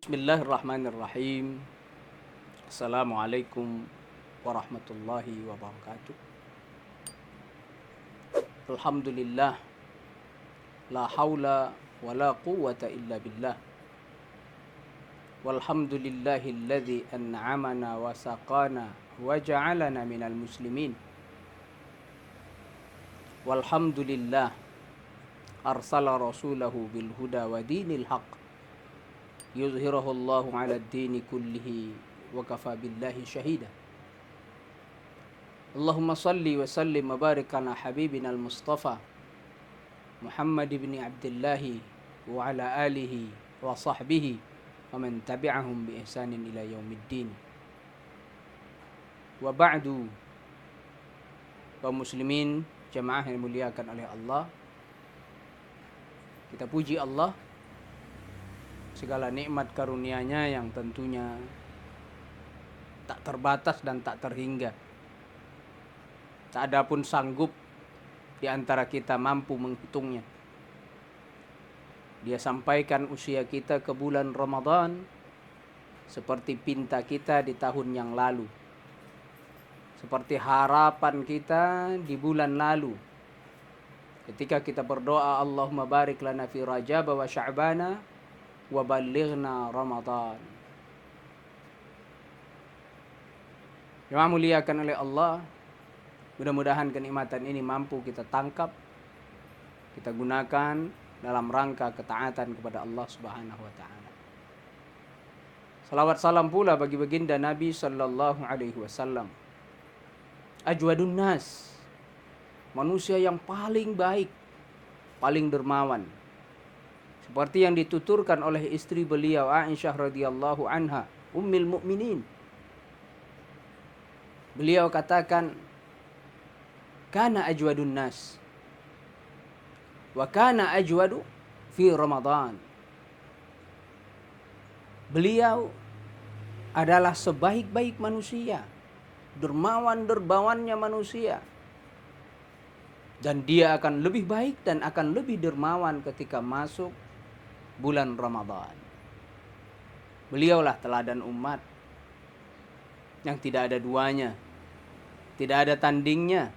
Bismillahirrahmanirrahim. Assalamualaikum warahmatullahi wabarakatuh. Alhamdulillah. La haula wa la quwwata illa billah. Walhamdulillahilladzi an'amana wa saqana wa ja'alana minal muslimin. Walhamdulillah arsala rasulahu bil huda wa dinil haqq yuzhirahu Allahu 'ala ad-dini kullihi wa kafa billahi syahida. Allahumma salli wa sallim wa barik ala habibina al-Mustafa Muhammad ibn Abdullah wa ala alihi wa sahbihi wa man tabi'ahum bi ihsanin ila yaumiddin. Wa ba'du, kaum muslimin jamaah yang dimuliakan oleh Allah, kita puji Allah segala nikmat karunia-Nya yang tentunya tak terbatas dan tak terhingga. Tak ada pun sanggup di antara kita mampu menghitungnya. Dia sampaikan usia kita ke bulan Ramadan seperti pinta kita di tahun yang lalu, seperti harapan kita di bulan lalu ketika kita berdoa, Allahumma barik lana fi Rajab wa Sya'bana wa ballighna Ramadan. Yang muliakan oleh Allah, mudah-mudahan kenikmatan ini mampu kita tangkap, kita gunakan dalam rangka ketaatan kepada Allah Subhanahu wa taala. Salawat salam pula bagi baginda Nabi sallallahu alaihi wasallam, ajwadun nas, manusia yang paling baik, paling dermawan, seperti yang dituturkan oleh istri beliau Aisyah radhiyallahu anha, ummul mukminin. Beliau katakan, kana ajwadun nas wa kana ajwadu fi Ramadan. Beliau adalah sebaik-baik manusia, dermawan-dermawannya manusia, dan dia akan lebih baik dan akan lebih dermawan ketika masuk bulan Ramadan. Beliaulah teladan umat yang tidak ada duanya, tidak ada tandingnya,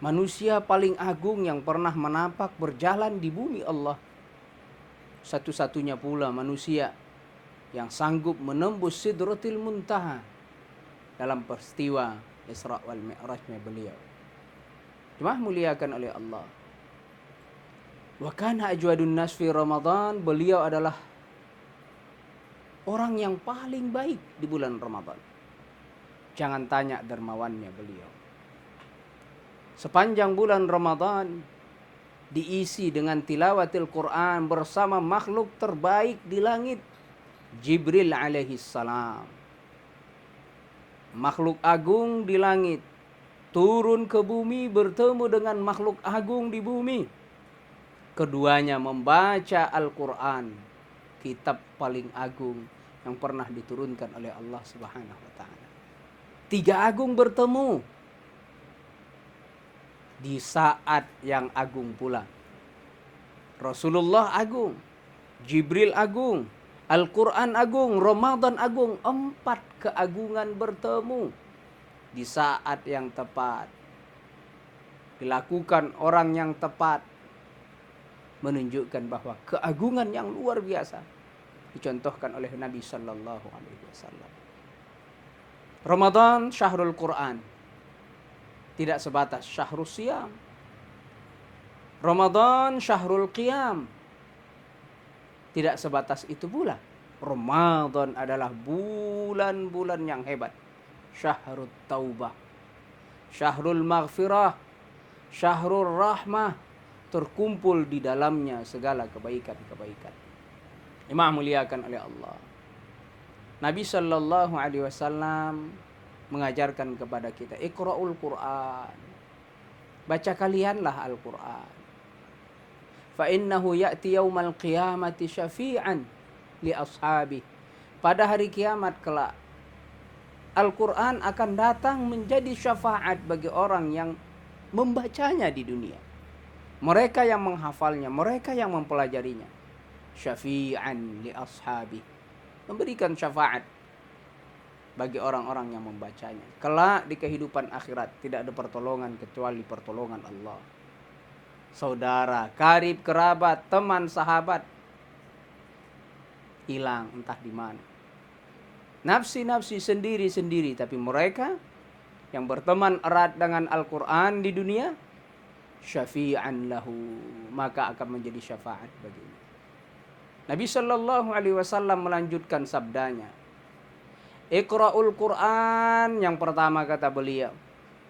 manusia paling agung yang pernah menapak berjalan di bumi Allah, satu-satunya pula manusia yang sanggup menembus Sidratil Muntaha dalam peristiwa Isra wal Mi'rajnya beliau. Jemaah muliakan oleh Allah. Wa kana ajwadun nas fi Ramadan, beliau adalah orang yang paling baik di bulan Ramadan. Jangan tanya dermawannya beliau. Sepanjang bulan Ramadan diisi dengan tilawatil Quran bersama makhluk terbaik di langit, Jibril alaihi salam. Makhluk agung di langit turun ke bumi bertemu dengan makhluk agung di bumi. Keduanya membaca Al-Quran, kitab paling agung yang pernah diturunkan oleh Allah Subhanahu wa taala. Tiga agung bertemu di saat yang agung pula. Rasulullah agung, Jibril agung, Al-Quran agung, Ramadan agung. 4 keagungan bertemu di saat yang tepat, dilakukan orang yang tepat, menunjukkan bahwa keagungan yang luar biasa dicontohkan oleh Nabi sallallahu alaihi wasallam. Ramadan syahrul Quran, tidak sebatas syahrul siyam. Ramadan syahrul qiyam, tidak sebatas itu pula. Ramadan adalah bulan-bulan yang hebat. Syahrul taubah, syahrul maghfirah, syahrul rahmah, terkumpul di dalamnya segala kebaikan-kebaikan. Imam muliakan oleh Allah, Nabi sallallahu alaihi wasallam mengajarkan kepada kita, Iqra'ul Qur'an, baca kalianlah Al-Quran. Fa innahu ya'ti yaumal qiyamati syafi'an li ashabi. Pada hari kiamat kelak, Al-Quran akan datang menjadi syafaat bagi orang yang membacanya di dunia. Mereka yang menghafalnya, mereka yang mempelajarinya. Syafi'an li ashabi, memberikan syafaat bagi orang-orang yang membacanya. Kelak di kehidupan akhirat tidak ada pertolongan kecuali pertolongan Allah. Saudara, karib, kerabat, teman, sahabat hilang entah di mana. Nafsi-nafsi sendiri-sendiri, tapi mereka yang berteman erat dengan Al-Quran di dunia, syafi'an lahu, maka akan menjadi syafaat baginya. Nabi sallallahu alaihi wasallam melanjutkan sabdanya, Iqra'ul Quran, yang pertama kata beliau.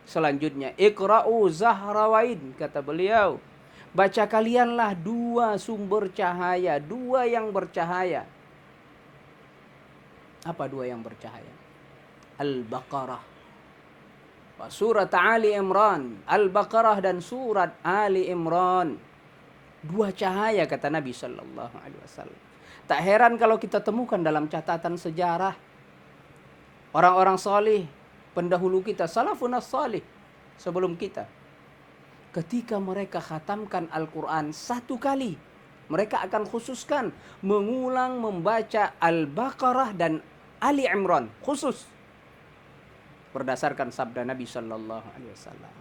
Selanjutnya, Iqra'u Zahrawain, kata beliau. Baca kalianlah dua sumber cahaya, dua yang bercahaya. Apa dua yang bercahaya? Al-Baqarah. Surat Ali Imran. Al-Baqarah dan surat Ali Imran. Dua cahaya kata Nabi sallallahu alaihi wasallam. Tak heran kalau kita temukan dalam catatan sejarah orang-orang salih pendahulu kita, salafun as-salih sebelum kita, ketika mereka khatamkan Al-Quran satu kali, mereka akan khususkan mengulang membaca Al-Baqarah dan Ali Imran khusus berdasarkan sabda Nabi sallallahu alaihi wasallam.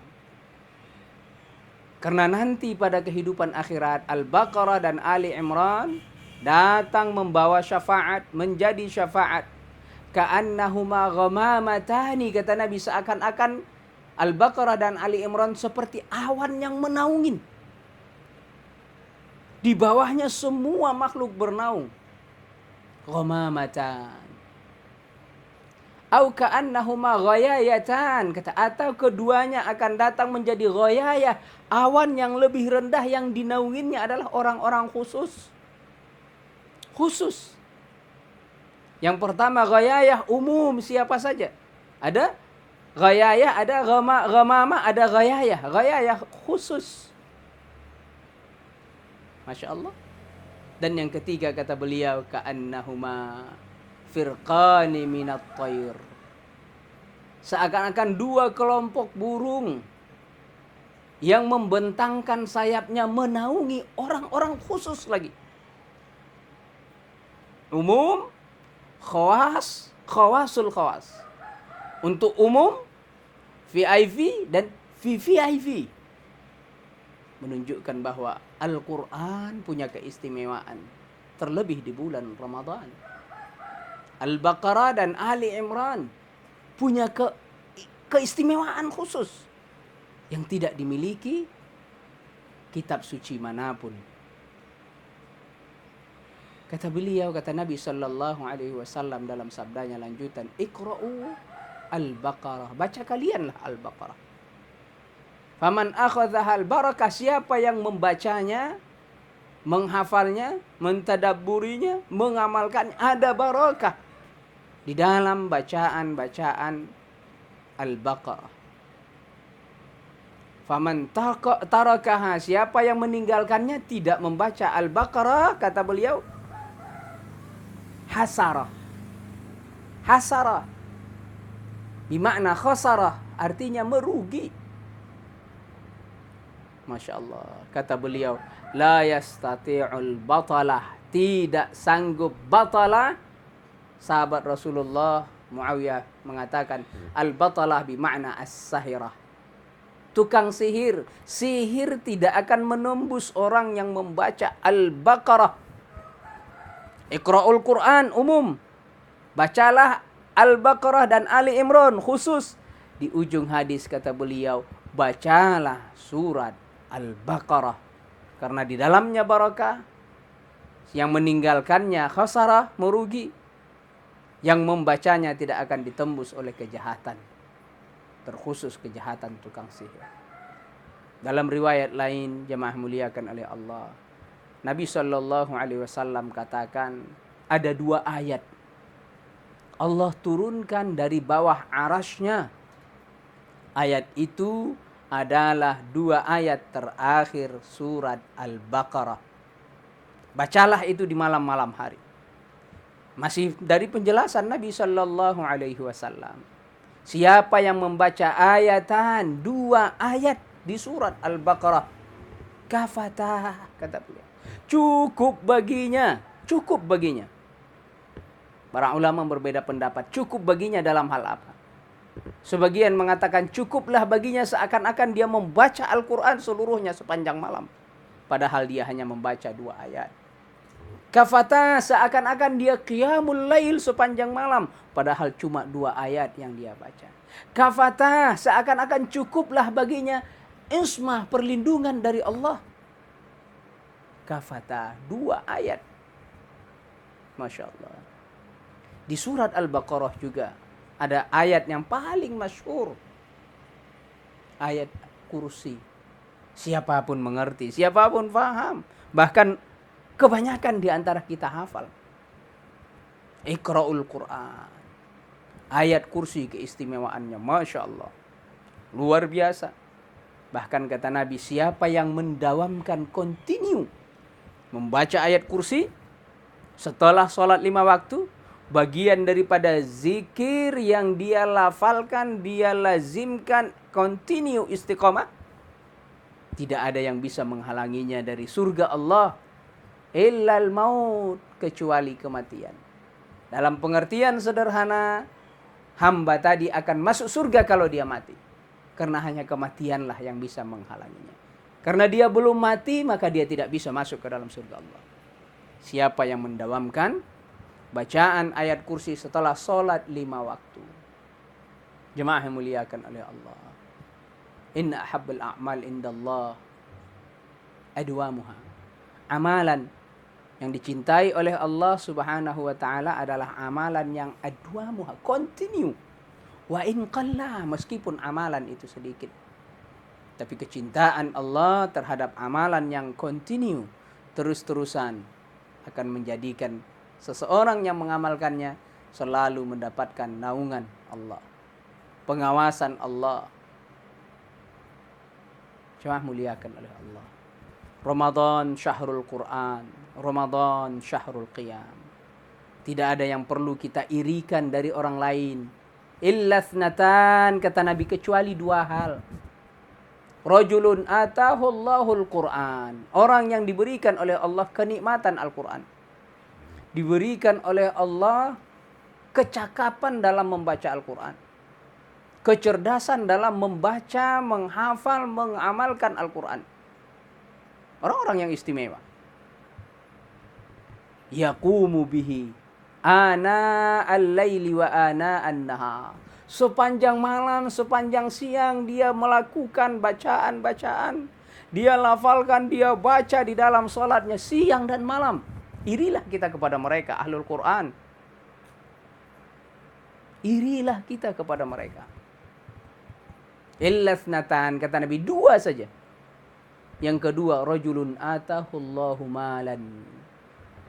Karena nanti pada kehidupan akhirat Al-Baqarah dan Ali Imran datang membawa syafaat, menjadi syafaat. Ka'annahuma ghamamatani, kata Nabi, seakan-akan Al-Baqarah dan Ali Imran seperti awan yang menaungin. Di bawahnya semua makhluk bernaung. Ghamamatan. Au ka'annahuma ghayayatan, kata, atau keduanya akan datang menjadi ghayayah, awan yang lebih rendah yang dinaunginnya adalah orang-orang khusus. Khusus. Yang pertama ghayayah umum, siapa saja. Ada ghayayah, ada ghamamah, ada ghayayah. Ghayayah khusus. Masya Allah. Dan yang ketiga kata beliau, ka'annahuma firqani minat tayr. Seakan-akan dua kelompok burung yang membentangkan sayapnya menaungi orang-orang khusus lagi. Umum, khawas, khawasul khawas. Untuk umum, VIP dan VVIP. Menunjukkan bahwa Al-Quran punya keistimewaan. Terlebih di bulan Ramadan. Al-Baqarah dan Ali Imran punya keistimewaan khusus yang tidak dimiliki kitab suci manapun. Kata beliau, kata Nabi sallallahu alaihi wasallam dalam sabdanya lanjutan, Iqra'u Al-Baqarah, baca kalianlah Al-Baqarah. Faman akhadhahal barakah, siapa yang membacanya, menghafalnya, mentadabburinya, mengamalkan, ada barakah di dalam bacaan-bacaan Al-Baqarah. Faman tarakaha, siapa yang meninggalkannya, tidak membaca Al-Baqarah, kata beliau, hasarah. Hasarah bermakna khasarah, artinya merugi. Masya Allah. Kata beliau, la yastati'ul batalah, tidak sanggup batalah. Sahabat Rasulullah Muawiyah mengatakan, al-batalah bermakna as-sahirah, tukang sihir. Sihir tidak akan menembus orang yang membaca Al-Baqarah. Iqra'ul Quran umum, bacalah Al-Baqarah dan Ali Imran khusus. Di ujung hadis kata beliau, bacalah surat Al-Baqarah, karena di dalamnya barakah. Yang meninggalkannya khasarah, merugi. Yang membacanya tidak akan ditembus oleh kejahatan, terkhusus kejahatan tukang sihir. Dalam riwayat lain, jemaah muliakan oleh Allah, Nabi sallallahu alaihi wasallam katakan, ada dua ayat Allah turunkan dari bawah arasy-Nya. Ayat itu adalah dua ayat terakhir surat Al-Baqarah. Bacalah itu di malam-malam hari. Masih dari penjelasan Nabi sallallahu alaihi wasallam. Siapa yang membaca ayatan, dua ayat di surat Al-Baqarah, kafatah, kata beliau, cukup baginya, cukup baginya. Para ulama berbeda pendapat. Cukup baginya dalam hal apa? Sebagian mengatakan cukuplah baginya seakan-akan dia membaca Al-Quran seluruhnya sepanjang malam. Padahal dia hanya membaca 2 ayat. Kafata seakan-akan dia qiyamul lail sepanjang malam. Padahal cuma 2 ayat yang dia baca. Kafata seakan-akan cukuplah baginya ismah, perlindungan dari Allah. Kafata 2 ayat. Masya Allah. Di surat Al-Baqarah juga ada ayat yang paling masyhur. Ayat kursi. Siapapun mengerti, siapapun paham. Bahkan kebanyakan di antara kita hafal. Iqra'ul Quran. Ayat kursi keistimewaannya. Masya Allah. Luar biasa. Bahkan kata Nabi, siapa yang mendawamkan continue membaca ayat kursi setelah sholat 5 waktu, bagian daripada zikir yang dia lafalkan, dia lazimkan, continue istiqamah, tidak ada yang bisa menghalanginya dari surga Allah illal maut, kecuali kematian. Dalam pengertian sederhana, hamba tadi akan masuk surga kalau dia mati, karena hanya kematianlah yang bisa menghalanginya. Karena dia belum mati, maka dia tidak bisa masuk ke dalam surga Allah. Siapa yang mendawamkan bacaan ayat kursi setelah sholat 5 waktu. Jemaah yang muliakan oleh Allah. Inna ahabbal a'mal indallah adwamuha. Amalan yang dicintai oleh Allah Subhanahu wa taala adalah amalan yang adwamuha, continue. Wa in qalla, meskipun amalan itu sedikit. Tapi kecintaan Allah terhadap amalan yang continue, terus-terusan, akan menjadikan seseorang yang mengamalkannya selalu mendapatkan naungan Allah, pengawasan Allah. Jemaah muliakan oleh Allah. Ramadan syahrul Quran, Ramadan syahrul qiyam. Tidak ada yang perlu kita irikan dari orang lain. Illa thnatan, kata Nabi, kecuali 2 hal. Rajulun atahu Allahul Quran, orang yang diberikan oleh Allah kenikmatan Al-Quran. Diberikan oleh Allah kecakapan dalam membaca Al-Quran. Kecerdasan dalam membaca, menghafal, mengamalkan Al-Quran. Orang-orang yang istimewa. Yaqumu bihi ana al-laili wa ana an-nahar. Sepanjang malam, sepanjang siang dia melakukan bacaan-bacaan. Dia lafalkan, dia baca di dalam salatnya siang dan malam. Irilah kita kepada mereka, ahlul Quran. Irilah kita kepada mereka. Illa thnatan, kata Nabi, 2 saja. Yang kedua, rajulun atahullahu malan.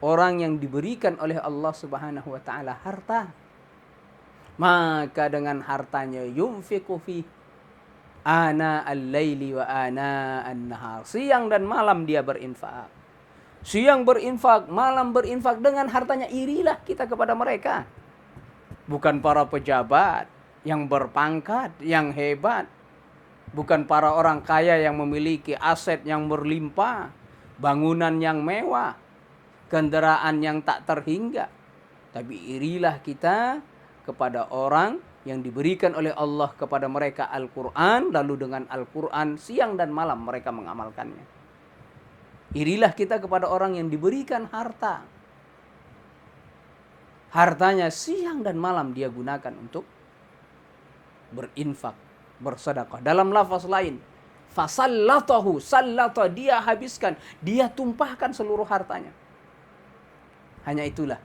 Orang yang diberikan oleh Allah Subhanahu wa taala harta. Maka dengan hartanya yunfiqu fi ana al-laili wa ana an-nahar. Siang dan malam dia berinfak. Siang berinfak, malam berinfak, dengan hartanya. Irilah kita kepada mereka. Bukan para pejabat yang berpangkat, yang hebat. Bukan para orang kaya yang memiliki aset yang berlimpah, bangunan yang mewah, kendaraan yang tak terhingga. Tapi irilah kita kepada orang yang diberikan oleh Allah kepada mereka Al-Quran, lalu dengan Al-Quran siang dan malam mereka mengamalkannya. Irilah kita kepada orang yang diberikan harta. Hartanya siang dan malam dia gunakan untuk berinfak, bersedekah. Dalam lafaz lain, fasallatahu, sallata, dia habiskan, dia tumpahkan seluruh hartanya. Hanya itulah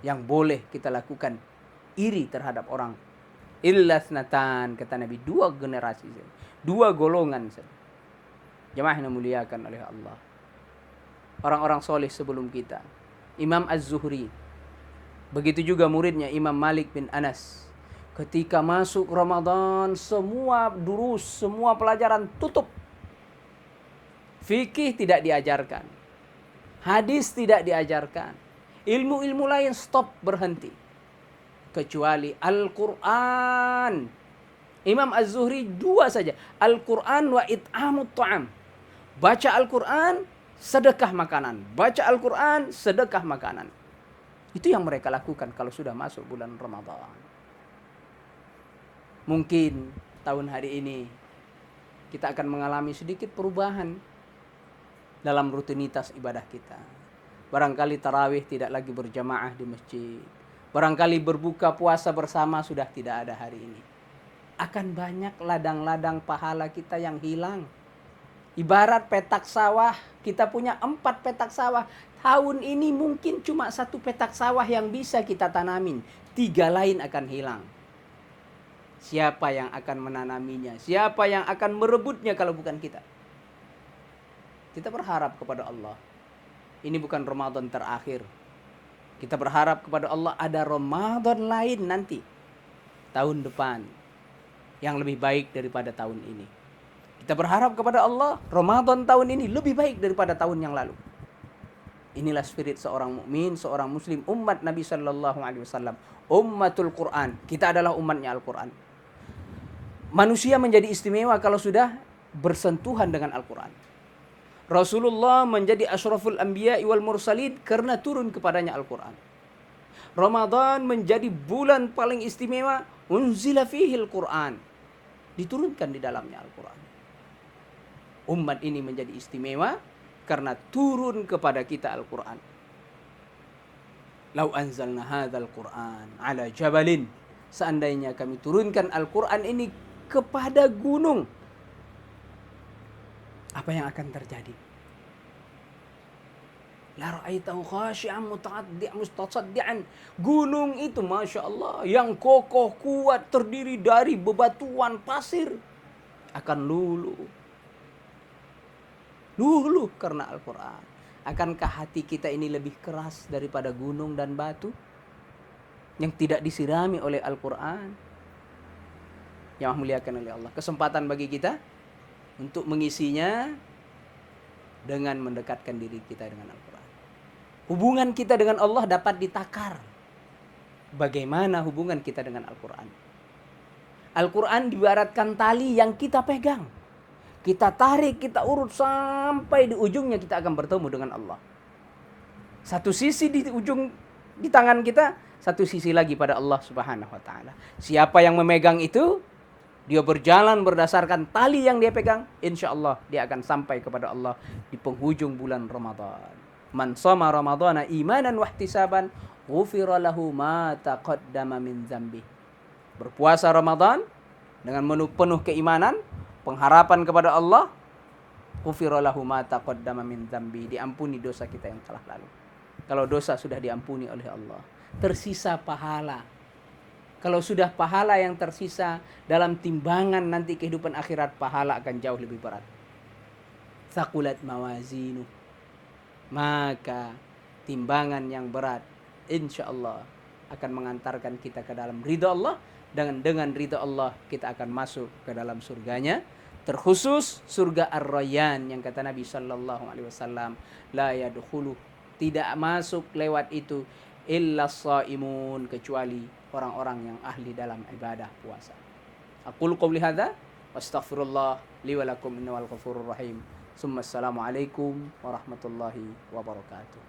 yang boleh kita lakukan, iri terhadap orang. Illa thnatan, kata Nabi, 2 generasi saja, 2 golongan saja. Jemaah yang dimuliakan oleh Allah. Orang-orang soleh sebelum kita. Imam Az-Zuhri. Begitu juga muridnya Imam Malik bin Anas. Ketika masuk Ramadan, semua durus, semua pelajaran tutup. Fikih tidak diajarkan. Hadis tidak diajarkan. Ilmu-ilmu lain stop, berhenti. Kecuali Al-Quran. Imam Az-Zuhri 2 saja. Al-Quran wa it'amut ta'am. Baca Al-Quran, sedekah makanan. Baca Al-Quran, sedekah makanan. Itu yang mereka lakukan kalau sudah masuk bulan Ramadan. Mungkin tahun hari ini kita akan mengalami sedikit perubahan dalam rutinitas ibadah kita. Barangkali tarawih tidak lagi berjamaah di masjid. Barangkali berbuka puasa bersama sudah tidak ada hari ini. Akan banyak ladang-ladang pahala kita yang hilang. Ibarat petak sawah, kita punya 4 petak sawah. Tahun ini mungkin cuma 1 petak sawah yang bisa kita tanamin. 3 lain akan hilang. Siapa yang akan menanaminya? Siapa yang akan merebutnya kalau bukan kita? Kita berharap kepada Allah. Ini bukan Ramadan terakhir. Kita berharap kepada Allah ada Ramadan lain nanti. Tahun depan. Yang lebih baik daripada tahun ini. Kita berharap kepada Allah, Ramadan tahun ini lebih baik daripada tahun yang lalu. Inilah spirit seorang mukmin, seorang muslim, umat Nabi sallallahu alaihi wasallam, ummatul Quran. Kita adalah umatnya Al-Quran. Manusia menjadi istimewa kalau sudah bersentuhan dengan Al-Quran. Rasulullah menjadi asyraful anbiya wal mursalin karena turun kepadanya Al-Quran. Ramadan menjadi bulan paling istimewa, unzila fihil Quran. Diturunkan di dalamnya Al-Quran. Umat ini menjadi istimewa karena turun kepada kita Al-Quran. Lau anzalna hadzal Quran ala jabalin. Seandainya kami turunkan Al-Quran ini kepada gunung, apa yang akan terjadi? La ra'aitahu khashi'an mutasaddian. Gunung itu Masya Allah yang kokoh kuat terdiri dari bebatuan pasir akan luluh karena Al-Quran. Akankah hati kita ini lebih keras daripada gunung dan batu yang tidak disirami oleh Al-Quran? Yang muliakan oleh Allah. Kesempatan bagi kita untuk mengisinya dengan mendekatkan diri kita dengan Al-Quran. Hubungan kita dengan Allah dapat ditakar. Bagaimana hubungan kita dengan Al-Quran? Al-Quran diibaratkan tali yang kita pegang. Kita tarik, kita urut sampai di ujungnya kita akan bertemu dengan Allah. Satu sisi di ujung di tangan kita, satu sisi lagi pada Allah Subhanahu wa taala. Siapa yang memegang itu, dia berjalan berdasarkan tali yang dia pegang, insya Allah dia akan sampai kepada Allah di penghujung bulan Ramadan. Man shoma Ramadhana imanan wahtisaban, ghufira lahu ma taqaddama min dzambi. Berpuasa Ramadan dengan penuh keimanan, pengharapan kepada Allah, ghufira lahu ma taqaddama min dzambi, diampuni dosa kita yang telah lalu. Kalau dosa sudah diampuni oleh Allah, tersisa pahala. Kalau sudah pahala yang tersisa dalam timbangan nanti kehidupan akhirat, pahala akan jauh lebih berat. Thaqulat mawazinu. Maka timbangan yang berat insya Allah akan mengantarkan kita ke dalam ridha Allah. Dengan ridha Allah kita akan masuk ke dalam surganya. Terkhusus surga Ar-Rayyan yang kata Nabi sallallahu alaihi wasallam, la yadkhulu, tidak masuk lewat itu illa shaimun, kecuali orang-orang yang ahli dalam ibadah puasa. Aqulu qouli hadza wastaghfirullah li wa lakum innahu al-ghafurur rahim. Assalamualaikum warahmatullahi wabarakatuh.